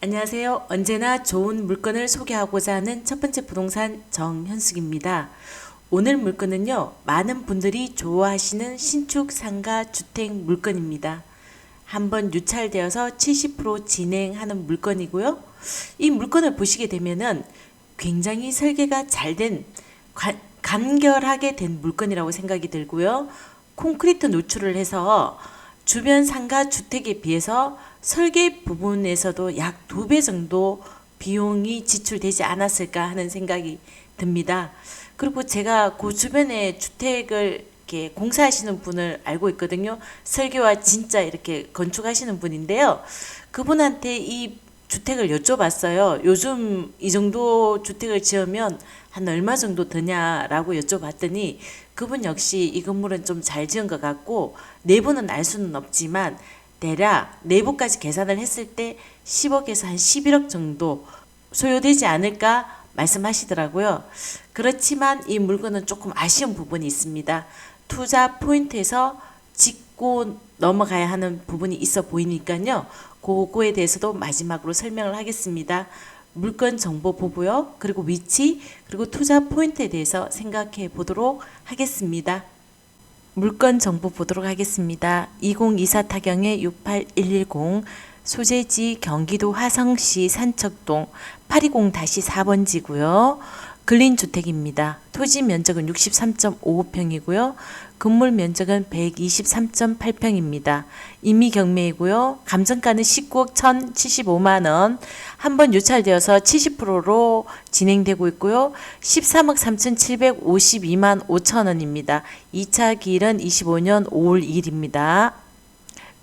안녕하세요. 언제나 좋은 물건을 소개하고자 하는 첫 번째 부동산 정현숙입니다. 오늘 물건은요, 많은 분들이 좋아하시는 신축 상가 주택 물건입니다. 한번 유찰되어서 70% 진행하는 물건이고요. 이 물건을 보시게 되면은 굉장히 설계가 잘 된, 간결하게 된 물건이라고 생각이 들고요. 콘크리트 노출을 해서 주변 상가 주택에 비해서 설계 부분에서도 약 2배 정도 비용이 지출되지 않았을까 하는 생각이 듭니다. 그리고 제가 그 주변에 주택을 이렇게 공사하시는 분을 알고 있거든요. 설계와 진짜 이렇게 건축하시는 분인데요. 그분한테 이 주택을 여쭤봤어요. 요즘 이 정도 주택을 지으면 한 얼마 정도 드냐라고 여쭤봤더니 그분 역시 이 건물은 좀 잘 지은 것 같고 내부는 알 수는 없지만 대략 내부까지 계산을 했을 때 10억에서 한 11억 정도 소요되지 않을까 말씀하시더라고요. 그렇지만 이 물건은 조금 아쉬운 부분이 있습니다. 투자 포인트에서 짚고 넘어가야 하는 부분이 있어 보이니까요. 그거에 대해서도 마지막으로 설명을 하겠습니다. 물건 정보 보고요. 그리고 위치, 그리고 투자 포인트에 대해서 생각해 보도록 하겠습니다. 물건 정보 보도록 하겠습니다. 2024 타경의 68110 소재지 경기도 화성시 산척동 820-4번지고요. 근린주택입니다. 토지 면적은 63.55평이고요. 건물 면적은 123.8평입니다. 임의경매이고요. 감정가는 19억 1,075만원. 한번 유찰되어서 70%로 진행되고 있고요. 13억 3,752만 5천원입니다. 2차 기일은 25년 5월 2일입니다.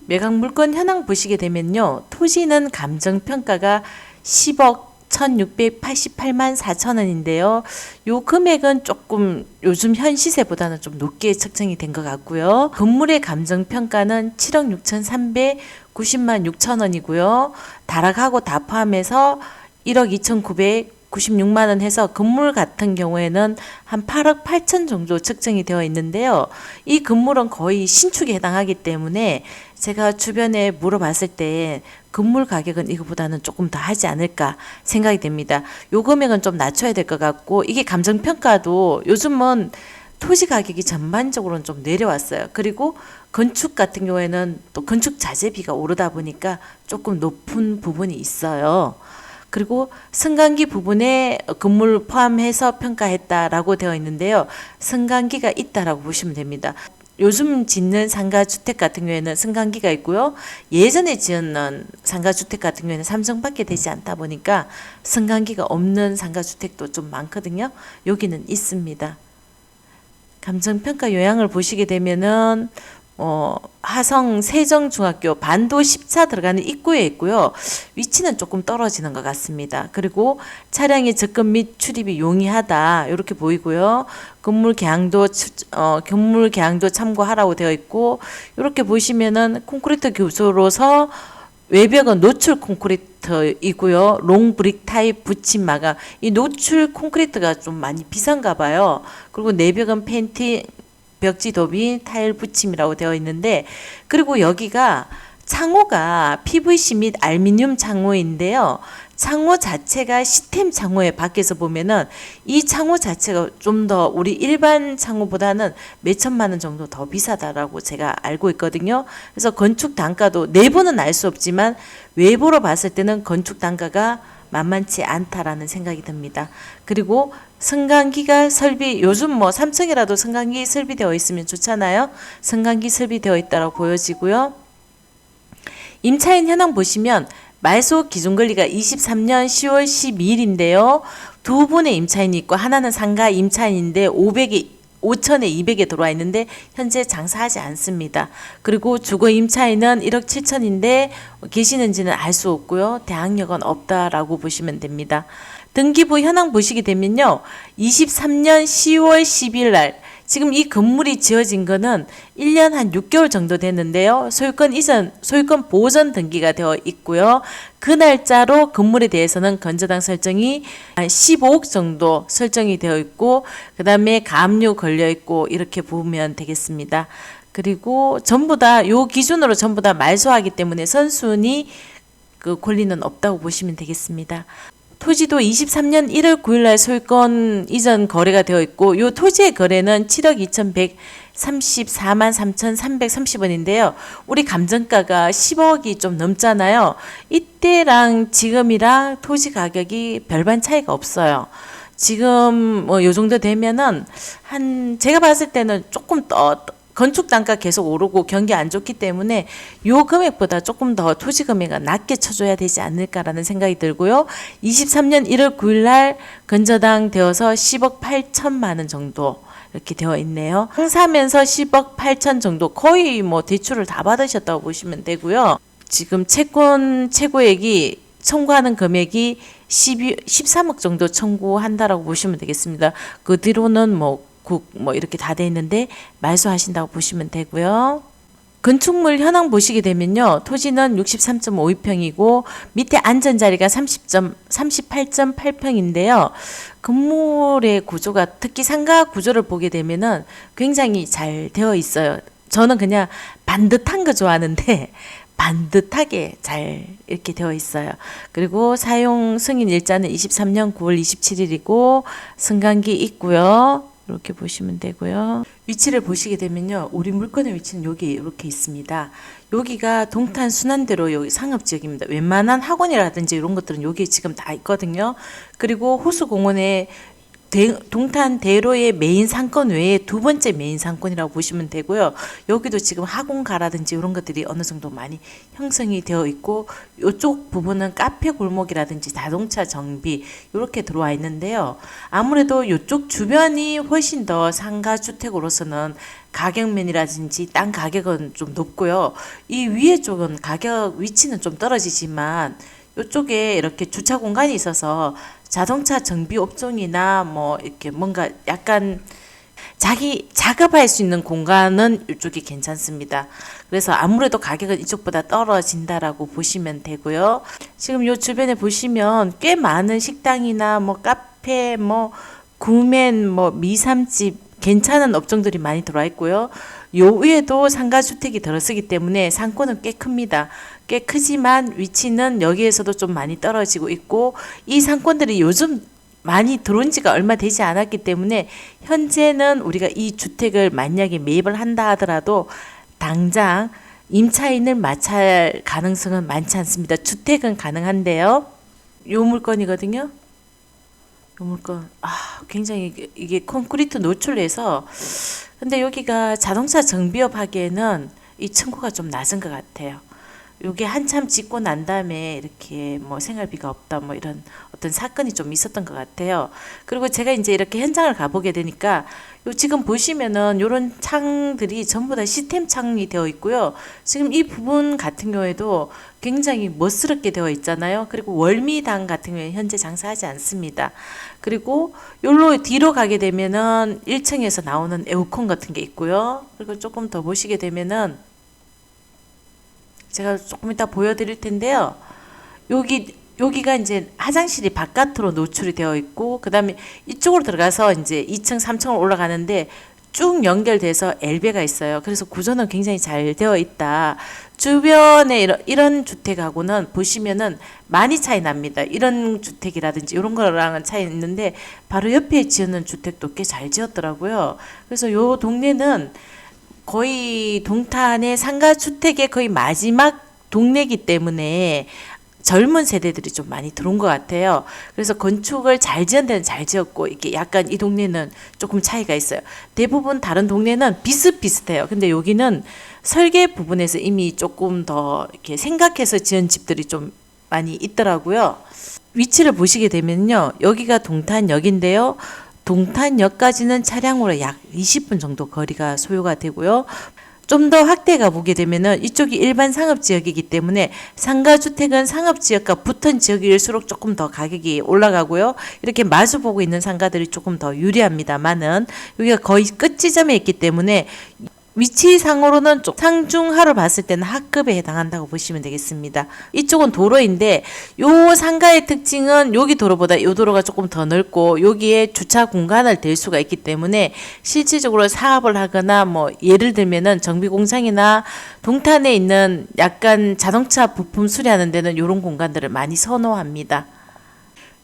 매각 물건 현황 보시게 되면요. 토지는 감정평가가 10억 1,688만 4천원인데요. 요 금액은 조금 요즘 현 시세보다는 좀 높게 책정이 된 것 같고요. 건물의 감정평가는 7억 6,390만 6천원이고요. 다락하고 다 포함해서 1억 2,996만 원 해서 건물 같은 경우에는 한 8억 8천 정도 책정이 되어 있는데요. 이 건물은 거의 신축에 해당하기 때문에 제가 주변에 물어봤을 때 건물 가격은 이거보다는 조금 더 하지 않을까 생각이 됩니다. 요 금액은 좀 낮춰야 될 것 같고 이게 감정평가도 요즘은 토지 가격이 전반적으로는 좀 내려왔어요. 그리고 건축 같은 경우에는 또 건축 자재비가 오르다 보니까 조금 높은 부분이 있어요. 그리고 승강기 부분에 건물 포함해서 평가했다라고 되어 있는데요. 승강기가 있다라고 보시면 됩니다. 요즘 짓는 상가주택 같은 경우에는 승강기가 있고요. 예전에 지은 상가주택 같은 경우에는 3성밖에 되지 않다 보니까 승강기가 없는 상가주택도 좀 많거든요. 여기는 있습니다. 감정평가 요약을 보시게 되면은 하성 세정중학교 반도 14 들어가는 입구에 있고요. 위치는 조금 떨어지는 것 같습니다. 그리고 차량의 접근 및 출입이 용이하다 이렇게 보이고요. 건물 계약도 참고하라고 되어 있고 이렇게 보시면은 콘크리트 교소로서 외벽은 노출 콘크리트이고요. 롱브릭 타입 붙임 마감. 이 노출 콘크리트가 좀 많이 비싼가 봐요. 그리고 내벽은 펜팅 벽지 도비 타일 붙임이라고 되어 있는데 그리고 여기가 창호가 PVC 및 알루미늄 창호인데요. 창호 자체가 시스템 창호에 밖에서 보면은 이 창호 자체가 좀 더 우리 일반 창호보다는 몇천만 원 정도 더 비싸다라고 제가 알고 있거든요. 그래서 건축 단가도 내부는 알 수 없지만 외부로 봤을 때는 건축 단가가 만만치 않다라는 생각이 듭니다. 그리고 승강기가 요즘 뭐 3층이라도 승강기 설비되어 있으면 좋잖아요. 승강기 설비되어 있다고 보여지고요. 임차인 현황 보시면 말소 기준권리가 23년 10월 12일인데요. 두 분의 임차인이 있고 하나는 상가 임차인인데 5천에 200에 들어와 있는데 현재 장사하지 않습니다. 그리고 주거 임차인은 1억 7천인데 계시는지는 알 수 없고요. 대항력은 없다라고 보시면 됩니다. 등기부 현황 보시게 되면요. 23년 10월 10일 날 지금 이 건물이 지어진 거는 1년 한 6개월 정도 됐는데요. 소유권 보전 등기가 되어 있고요. 그 날짜로 건물에 대해서는 건저당 설정이 한 15억 정도 설정이 되어 있고 그 다음에 가압류 걸려 있고 이렇게 보면 되겠습니다. 그리고 전부 다 요 기준으로 전부 다 말소하기 때문에 선순위 그 권리는 없다고 보시면 되겠습니다. 토지도 23년 1월 9일 날 소유권 이전 거래가 되어 있고 요 토지의 거래는 7억 2,134만 3,330원인데요. 우리 감정가가 10억이 좀 넘잖아요. 이때랑 지금이랑 토지 가격이 별반 차이가 없어요. 지금 뭐 요 정도 되면은 제가 봤을 때는 조금 더 건축 단가 계속 오르고 경기 안 좋기 때문에 요 금액보다 조금 더 토지 금액을 낮게 쳐줘야 되지 않을까라는 생각이 들고요. 23년 1월 9일 날 건저당 되어서 10억 8천만 원 정도 이렇게 되어 있네요. 항사면서 10억 8천 정도 거의 뭐 대출을 다 받으셨다고 보시면 되고요. 지금 채권 최고액이 청구하는 금액이 13억 정도 청구한다라고 보시면 되겠습니다. 그 뒤로는 뭐 이렇게 다 돼 있는데 말소하신다고 보시면 되고요. 건축물 현황 보시게 되면요. 토지는 63.52평이고 밑에 안전자리가 38.8평인데요. 건물의 구조가 특히 상가 구조를 보게 되면은 굉장히 잘 되어 있어요. 저는 그냥 반듯한 거 좋아하는데 반듯하게 잘 이렇게 되어 있어요. 그리고 사용 승인 일자는 23년 9월 27일이고 승강기 있고요. 이렇게 보시면 되고요. 위치를 보시게 되면요. 우리 물건의 위치는 여기 이렇게 있습니다. 여기가 동탄 순환대로 여기 상업지역입니다. 웬만한 학원이라든지 이런 것들은 여기 지금 다 있거든요. 그리고 호수공원에 동탄 대로의 메인 상권 외에 두 번째 메인 상권이라고 보시면 되고요. 여기도 지금 학원가라든지 이런 것들이 어느 정도 많이 형성이 되어 있고 이쪽 부분은 카페 골목이라든지 자동차 정비 이렇게 들어와 있는데요. 아무래도 이쪽 주변이 훨씬 더 상가 주택으로서는 가격면이라든지 땅 가격은 좀 높고요. 이 위에 쪽은 가격 위치는 좀 떨어지지만 이쪽에 이렇게 주차 공간이 있어서 자동차 정비 업종이나 뭐 이렇게 뭔가 약간 자기 작업할 수 있는 공간은 이쪽이 괜찮습니다. 그래서 아무래도 가격은 이쪽보다 떨어진다라고 보시면 되고요. 지금 요 주변에 보시면 꽤 많은 식당이나 뭐 카페, 뭐 구맨, 뭐 미삼집 괜찮은 업종들이 많이 들어와 있고요. 요 위에도 상가주택이 들어서기 때문에 상권은 꽤 큽니다. 꽤 크지만 위치는 여기에서도 좀 많이 떨어지고 있고 이 상권들이 요즘 많이 들어온 지가 얼마 되지 않았기 때문에 현재는 우리가 이 주택을 만약에 매입을 한다 하더라도 당장 임차인을 마찰 가능성은 많지 않습니다. 주택은 가능한데요. 요 물건이거든요. 요 물건 굉장히 이게 콘크리트 노출해서 근데 여기가 자동차 정비업 하기에는 이 층고가 좀 낮은 것 같아요. 요게 한참 짓고 난 다음에 이렇게 뭐 생활비가 없다 뭐 이런 어떤 사건이 좀 있었던 것 같아요. 그리고 제가 이제 이렇게 현장을 가보게 되니까 요 지금 보시면은 요런 창들이 전부 다 시스템 창이 되어 있고요. 지금 이 부분 같은 경우에도 굉장히 멋스럽게 되어 있잖아요. 그리고 월미당 같은 경우에 현재 장사하지 않습니다. 그리고 요로 뒤로 가게 되면은 1층에서 나오는 에어컨 같은 게 있고요. 그리고 조금 더 보시게 되면은 제가 조금 이따 보여드릴 텐데요. 여기가 이제 화장실이 바깥으로 노출이 되어 있고, 그 다음에 이쪽으로 들어가서 이제 2층, 3층으로 올라가는데 쭉 연결돼서 엘베가 있어요. 그래서 구조는 굉장히 잘 되어 있다. 주변에 이런 주택하고는 보시면은 많이 차이 납니다. 이런 주택이라든지 이런 거랑은 차이 있는데 바로 옆에 지었는 주택도 꽤 잘 지었더라고요. 그래서 요 동네는 거의 동탄의 상가주택의 거의 마지막 동네이기 때문에 젊은 세대들이 좀 많이 들어온 것 같아요. 그래서 건축을 잘 지은 데는 잘 지었고 이게 약간 이 동네는 조금 차이가 있어요. 대부분 다른 동네는 비슷비슷해요. 근데 여기는 설계 부분에서 이미 조금 더 이렇게 생각해서 지은 집들이 좀 많이 있더라고요. 위치를 보시게 되면요. 여기가 동탄역인데요. 동탄역까지는 차량으로 약 20분 정도 거리가 소요가 되고요. 좀 더 확대 가보게 되면은 이쪽이 일반 상업지역이기 때문에 상가주택은 상업지역과 붙은 지역일수록 조금 더 가격이 올라가고요. 이렇게 마주보고 있는 상가들이 조금 더 유리합니다만은 여기가 거의 끝 지점에 있기 때문에 위치상으로는 좀 상중하로 봤을 때는 하급에 해당한다고 보시면 되겠습니다. 이쪽은 도로인데 요 상가의 특징은 여기 도로보다 요 도로가 조금 더 넓고 여기에 주차 공간을 댈 수가 있기 때문에 실질적으로 사업을 하거나 뭐 예를 들면은 정비공장이나 동탄에 있는 약간 자동차 부품 수리하는 데는 이런 공간들을 많이 선호합니다.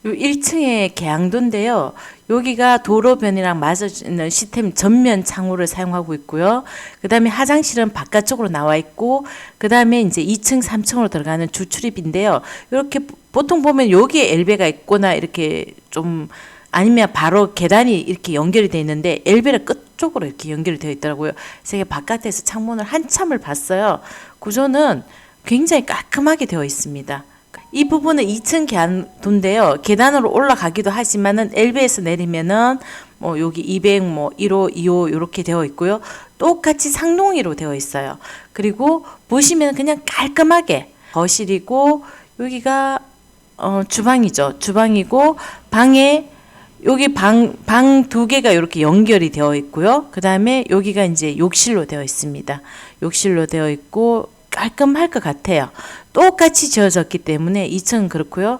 요 1층에 계양도인데요. 여기가 도로변이랑 맞아주는 시스템 전면 창호를 사용하고 있고요. 그 다음에 화장실은 바깥쪽으로 나와 있고, 그 다음에 이제 2층, 3층으로 들어가는 주출입인데요. 이렇게 보통 보면 여기에 엘베가 있거나 이렇게 좀 아니면 바로 계단이 이렇게 연결이 되어 있는데 엘베를 끝쪽으로 이렇게 연결이 되어 있더라고요. 제가 바깥에서 창문을 한참을 봤어요. 구조는 굉장히 깔끔하게 되어 있습니다. 이 부분은 2층 계단도인데요. 계단으로 올라가기도 하지만은 엘베에서 내리면은 뭐 여기 200, 뭐 1호, 2호 이렇게 되어 있고요. 똑같이 상동이로 되어 있어요. 그리고 보시면 그냥 깔끔하게 거실이고 여기가 주방이죠. 주방이고 방에 여기 방 두 개가 이렇게 연결이 되어 있고요. 그 다음에 여기가 이제 욕실로 되어 있습니다. 욕실로 되어 있고 깔끔할 것 같아요. 똑같이 지어졌기 때문에 2층은 그렇고요.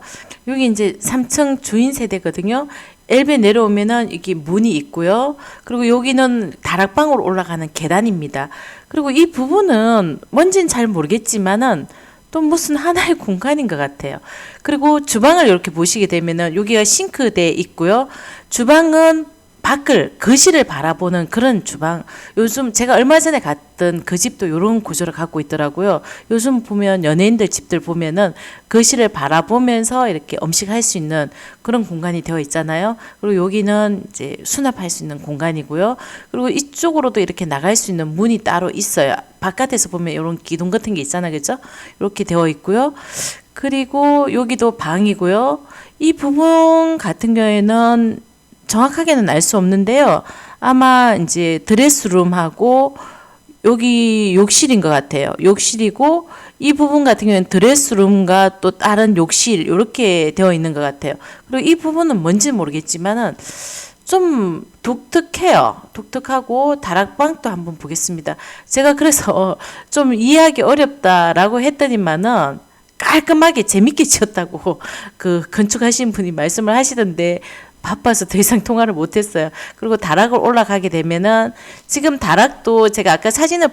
여기 이제 3층 주인 세대거든요. 엘베 내려오면은 이게 문이 있고요. 그리고 여기는 다락방으로 올라가는 계단입니다. 그리고 이 부분은 뭔지는 잘 모르겠지만은 또 무슨 하나의 공간인 것 같아요. 그리고 주방을 이렇게 보시게 되면은 여기가 싱크대 있고요. 주방은 밖을 거실을 바라보는 그런 주방. 요즘 제가 얼마 전에 갔던 그 집도 이런 구조를 갖고 있더라고요. 요즘 보면 연예인들 집들 보면은 거실을 바라보면서 이렇게 음식할 수 있는 그런 공간이 되어 있잖아요. 그리고 여기는 이제 수납할 수 있는 공간이고요. 그리고 이쪽으로도 이렇게 나갈 수 있는 문이 따로 있어요. 바깥에서 보면 이런 기둥 같은 게 있잖아요. 그죠? 이렇게 되어 있고요. 그리고 여기도 방이고요. 이 부분 같은 경우에는 정확하게는 알 수 없는데요. 아마 이제 드레스룸하고 여기 욕실인 것 같아요. 욕실이고 이 부분 같은 경우는 드레스룸과 또 다른 욕실 이렇게 되어 있는 것 같아요. 그리고 이 부분은 뭔지 모르겠지만은 좀 독특해요. 독특하고 다락방도 한번 보겠습니다. 제가 그래서 좀 이해하기 어렵다라고 했더니만은 깔끔하게 재밌게 지었다고 그 건축하신 분이 말씀을 하시던데 바빠서 더 이상 통화를 못했어요. 그리고 다락을 올라가게 되면은 지금 다락도 제가 아까 사진을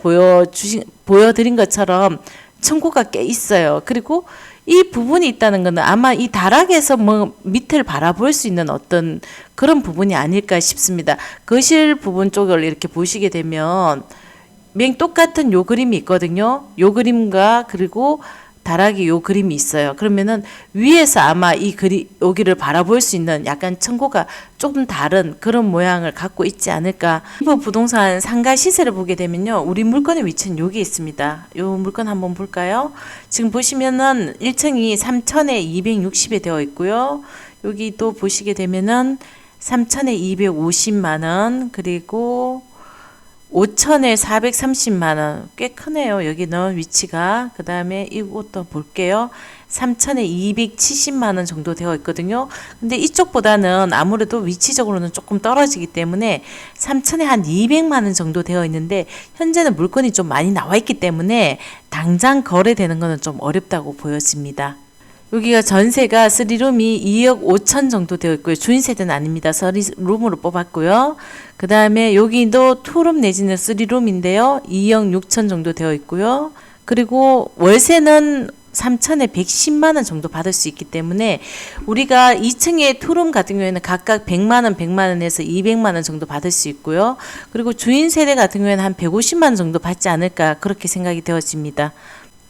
보여드린 것처럼 층고가 꽤 있어요. 그리고 이 부분이 있다는 것은 아마 이 다락에서 뭐 밑을 바라볼 수 있는 어떤 그런 부분이 아닐까 싶습니다. 거실 부분 쪽을 이렇게 보시게 되면 맹 똑같은 요 그림이 있거든요. 요 그림과 그리고 다락이 요 그림이 있어요. 그러면은 위에서 아마 여기를 바라볼 수 있는 약간 층고가 조금 다른 그런 모양을 갖고 있지 않을까. 이번 부동산 상가 시세를 보게 되면요. 우리 물건의 위치는 여기 있습니다. 요 물건 한번 볼까요? 지금 보시면은 1층이 3천에 260에 되어 있고요. 여기도 보시게 되면은 3천에 250만 원, 그리고 5천에 430만 원. 꽤 크네요. 여기는 위치가. 그 다음에 이것도 볼게요. 3천에 270만 원 정도 되어 있거든요. 근데 이쪽보다는 아무래도 위치적으로는 조금 떨어지기 때문에 3천에 한 200만 원 정도 되어 있는데 현재는 물건이 좀 많이 나와 있기 때문에 당장 거래되는 거는 좀 어렵다고 보여집니다. 여기가 전세가 3룸이 2억 5천 정도 되어 있고요. 주인 세대는 아닙니다. 3룸으로 뽑았고요. 그 다음에 여기도 2룸 내지는 3룸인데요. 2억 6천 정도 되어 있고요. 그리고 월세는 3천에 110만 원 정도 받을 수 있기 때문에 우리가 2층의 투룸 같은 경우에는 각각 100만 원, 100만 원에서 200만 원 정도 받을 수 있고요. 그리고 주인 세대 같은 경우에는 한 150만 원 정도 받지 않을까 그렇게 생각이 되어집니다.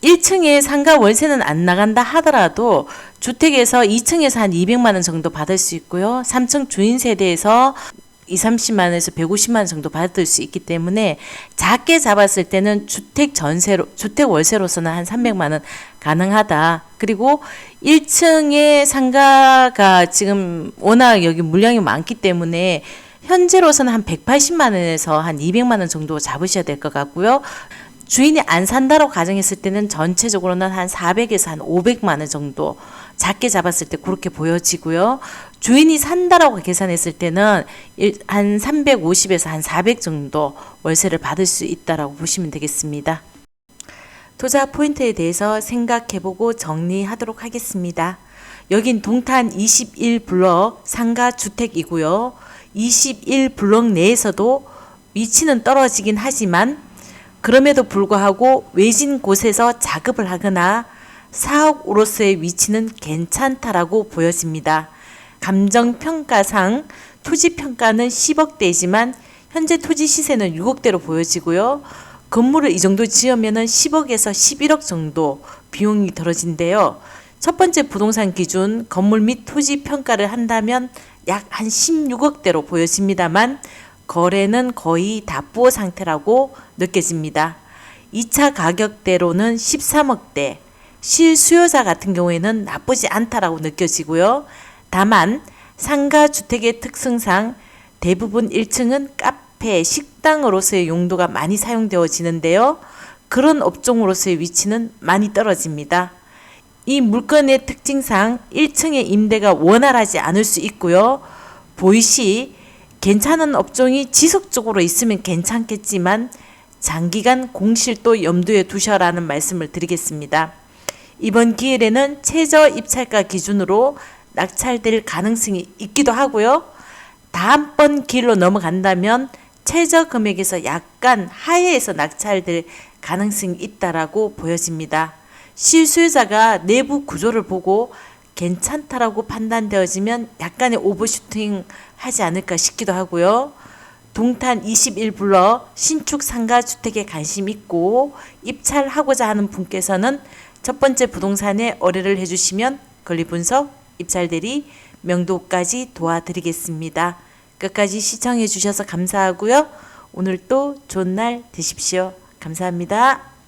1층에 상가 월세는 안 나간다 하더라도 주택에서 2층에서 한 200만 원 정도 받을 수 있고요. 3층 주인 세대에서 30만 원에서 150만 원 정도 받을 수 있기 때문에 작게 잡았을 때는 주택 월세로서는 한 300만 원 가능하다. 그리고 1층의 상가가 지금 워낙 여기 물량이 많기 때문에 현재로서는 한 180만 원에서 한 200만 원 정도 잡으셔야 될 것 같고요. 주인이 안 산다고 가정했을 때는 전체적으로는 한 400에서 한 500만 원 정도, 작게 잡았을 때 그렇게 보여지고요. 주인이 산다라고 계산했을 때는 한 350에서 한 400 정도 월세를 받을 수 있다라고 보시면 되겠습니다. 투자 포인트에 대해서 생각해보고 정리하도록 하겠습니다. 여긴 동탄 21블럭 상가주택이고요. 21블럭 내에서도 위치는 떨어지긴 하지만 그럼에도 불구하고 외진 곳에서 작업을 하거나 사옥으로서의 위치는 괜찮다라고 보여집니다. 감정평가상 토지평가는 10억대이지만 현재 토지 시세는 6억대로 보여지고요. 건물을 이 정도 지으면 10억에서 11억 정도 비용이 들어진대요. 첫 번째 부동산 기준 건물 및 토지 평가를 한다면 약 한 16억대로 보여집니다만 거래는 거의 답보 상태라고 느껴집니다. 2차 가격대로는 13억대, 실수요자 같은 경우에는 나쁘지 않다라고 느껴지고요. 다만 상가주택의 특성상 대부분 1층은 카페, 식당으로서의 용도가 많이 사용되어지는데요. 그런 업종으로서의 위치는 많이 떨어집니다. 이 물건의 특징상 1층의 임대가 원활하지 않을 수 있고요. 보이시 괜찮은 업종이 지속적으로 있으면 괜찮겠지만 장기간 공실도 염두에 두셔라는 말씀을 드리겠습니다. 이번 기일에는 최저 입찰가 기준으로 낙찰될 가능성이 있기도 하고요. 다음번 기일로 넘어간다면 최저 금액에서 약간 하회해서 낙찰될 가능성이 있다라고 보여집니다. 실수요자가 내부 구조를 보고 괜찮다라고 판단되어지면 약간의 오버슈팅 하지 않을까 싶기도 하고요. 동탄 21블럭 신축 상가주택에 관심 있고 입찰하고자 하는 분께서는 첫 번째 부동산에 의뢰를 해주시면 권리분석, 입찰대리, 명도까지 도와드리겠습니다. 끝까지 시청해 주셔서 감사하고요. 오늘 또 좋은 날 되십시오. 감사합니다.